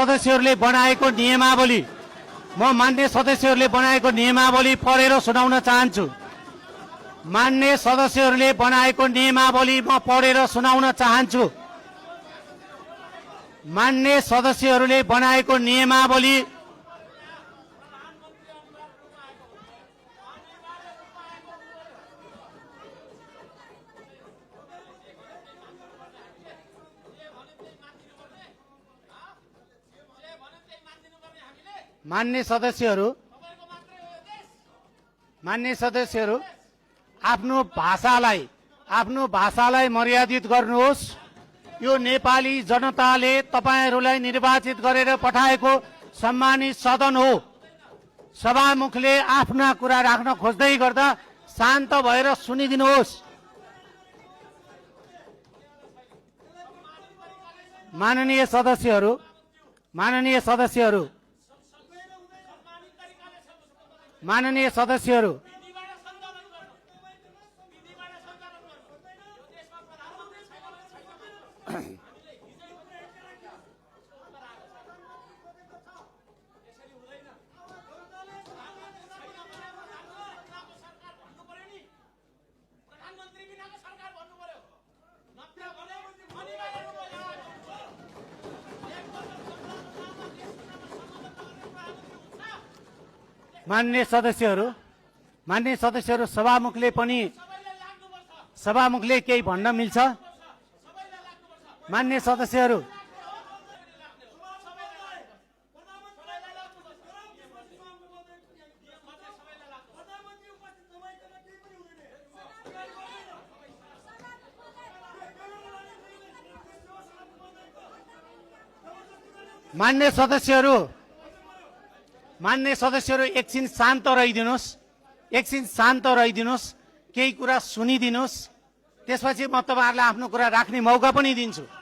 सदस्यहरूले बनाएको नियमावली म मान्य सदस्यहरूले बनाएको नियमावली पढेर सुनाउन चाहन्छु। मान्य सदस्यहरूले बनाएको नियमावली म पढेर सुनाउन चाहन्छु। मान्य सदस्यहरूले बनाएको नियमावली मान्य सदस्यहरू आफ्नो भाषालाई मर्यादित गर्नुहोस्। यो नेपाली जनताले तपाईहरूलाई निर्वाचित गरेर पठाएको सम्मानित सदन हो। सभामुखले आफ्ना कुरा राख्न खोज्दै गर्दा शान्त भएर सुनिदिनुहोस्। माननीय सदस्यहरू मान्य सदस्यहरू सभामुखले केही भन्न मिल्छ? मान्य सदस्यहरू मान्य सदस्यहरू एकछिन शान्त रहिदिनुहोस्। केही कुरा सुनिदिनुहोस्। त्यसपछि म तपाईहरुलाई आफ्नो कुरा राख्ने मौका पनि दिन्छु।